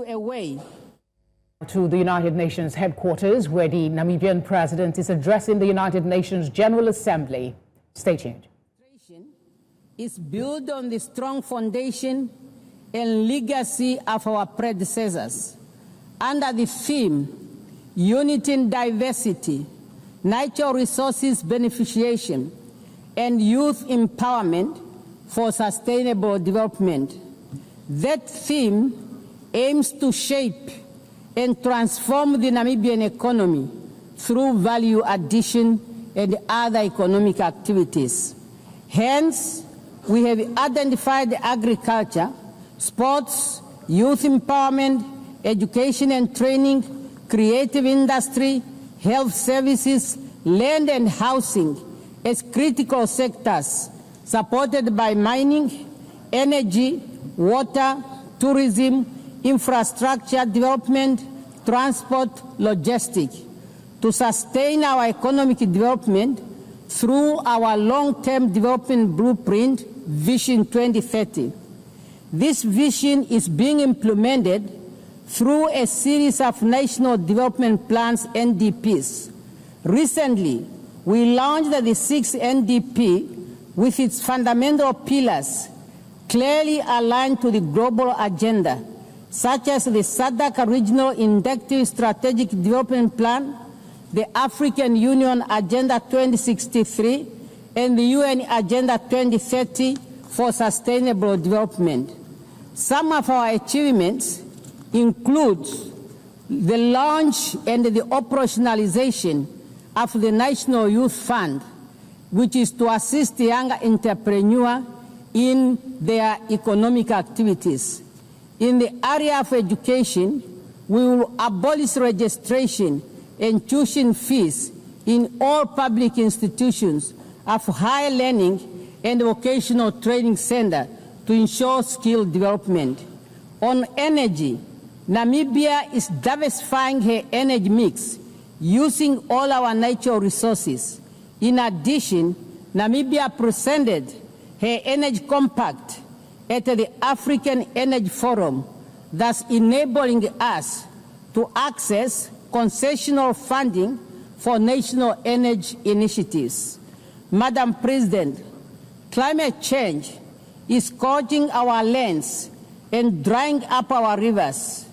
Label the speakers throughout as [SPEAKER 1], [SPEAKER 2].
[SPEAKER 1] away.
[SPEAKER 2] To the United Nations headquarters, where the Namibian president is addressing the United Nations General Assembly. Stay tuned.
[SPEAKER 1] Is built on the strong foundation and legacy of our predecessors under the theme Unity in Diversity, Natural Resources Beneficiation, and Youth Empowerment for Sustainable Development. That theme aims to shape and transform the Namibian economy through value addition and other economic activities. Hence, we have identified agriculture, sports, youth empowerment, education and training, creative industry, health services, land and housing as critical sectors supported by mining, energy, water, tourism, infrastructure development, transport, logistics, to sustain our economic development through our long-term development blueprint, Vision 2030. This vision is being implemented through a series of national development plans, NDPs. Recently, we launched the 6th NDP with its fundamental pillars clearly aligned to the global agenda, such as the SADC Regional Inductive Strategic Development Plan, the African Union Agenda 2063, and the UN Agenda 2030 for Sustainable Development. Some of our achievements include the launch and the operationalization of the National Youth Fund, which is to assist the young entrepreneurs in their economic activities. In the area of education, we will abolish registration and tuition fees in all public institutions of higher learning and vocational training centers to ensure skill development. On energy, Namibia is diversifying her energy mix using all our natural resources. In addition, Namibia presented her energy compact at the African Energy Forum, thus enabling us to access concessional funding for national energy initiatives. Madam President, climate change is scorching our lands and drying up our rivers.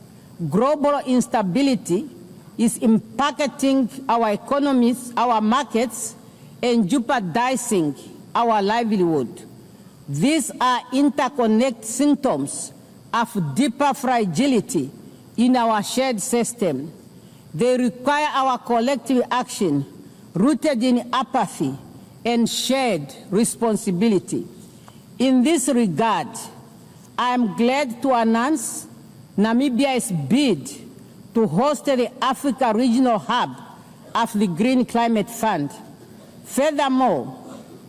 [SPEAKER 1] Global instability is impacting our economies, our markets, and jeopardizing our livelihood. These are interconnected symptoms of deeper fragility in our shared system. They require our collective action rooted in apathy and shared responsibility. In this regard, I am glad to announce Namibia's bid to host the Africa Regional Hub of the Green Climate Fund. Furthermore,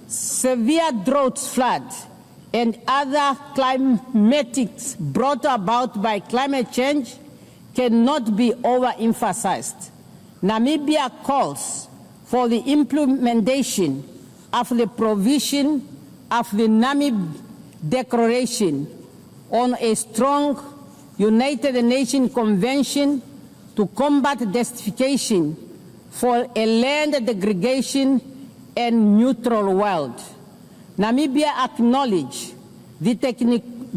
[SPEAKER 1] severe droughts, floods, and other climatics brought about by climate change cannot be overemphasized. Namibia calls for the implementation of the provision of the Namib Declaration on a strong United Nations Convention to combat desertification for a land degradation and neutral world. Namibia acknowledges the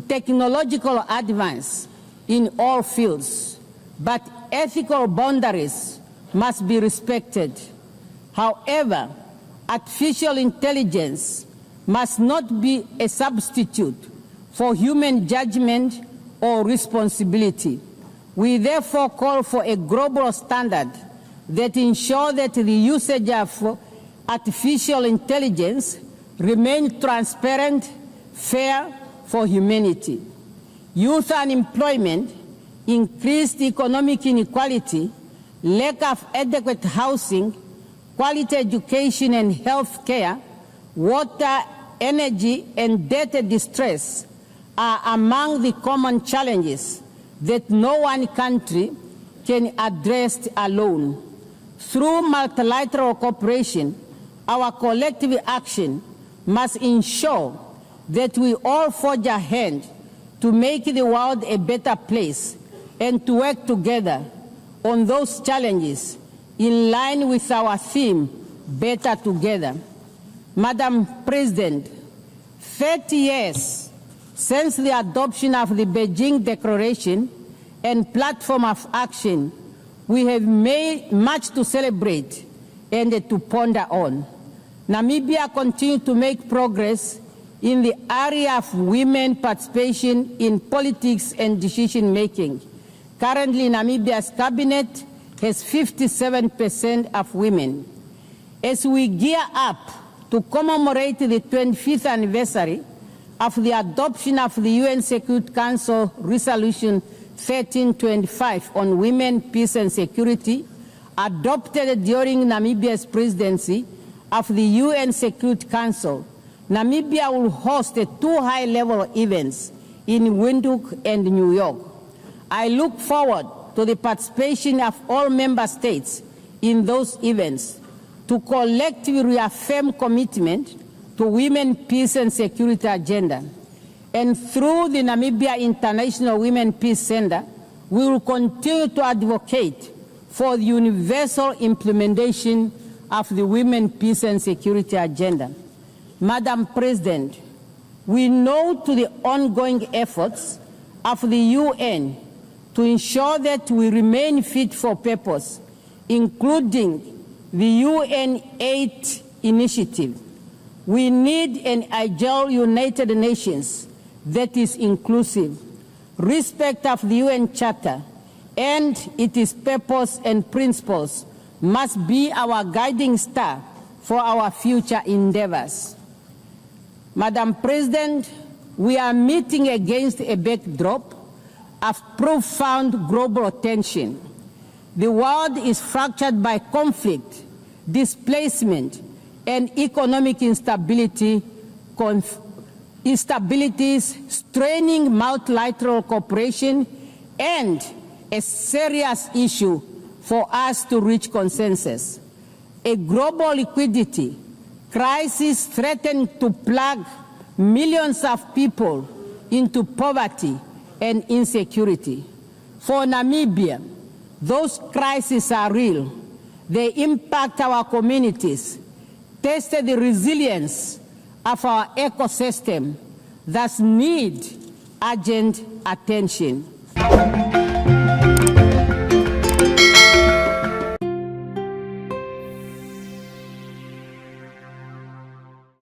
[SPEAKER 1] technological advance in all fields, but ethical boundaries must be respected. However, artificial intelligence must not be a substitute for human judgment or responsibility. We therefore call for a global standard that ensures that the usage of artificial intelligence remains transparent, fair for humanity. Youth unemployment, increased economic inequality, lack of adequate housing, quality education and health care, water, energy, and debt distress are among the common challenges that no one country can address alone. Through multilateral cooperation, our collective action must ensure that we all forge ahead to make the world a better place and to work together on those challenges in line with our theme, Better Together. Madam President, 30 years since the adoption of the Beijing Declaration and Platform of Action, we have made much to celebrate and to ponder on. Namibia continues to make progress in the area of women participation in politics and decision-making. Currently, Namibia's cabinet has 57% of women. As we gear up to commemorate the 25th anniversary of the adoption of the UN Security Council Resolution 1325 on women, peace and security, adopted during Namibia's presidency of the UN Security Council, Namibia will host 2 high-level events in Windhoek and New York. I look forward to the participation of all member states in those events to collectively reaffirm commitment to women, peace and security agenda. And through the Namibia International Women Peace Center, we will continue to advocate for the universal implementation of the women, peace and security agenda. Madam President, we know to the ongoing efforts of the UN to ensure that we remain fit for purpose, including the UN 8 initiative. We need an agile United Nations that is inclusive, respect of the UN Charter, and its purpose and principles must be our guiding star for our future endeavors. Madam President, we are meeting against a backdrop of profound global tension. The world is fractured by conflict, displacement, and economic instabilities straining multilateral cooperation and a serious issue for us to reach consensus. A global liquidity crisis threatens to plunge millions of people into poverty and insecurity. For Namibia, those crises are real. They impact our communities, test the resilience of our ecosystem, thus need urgent attention.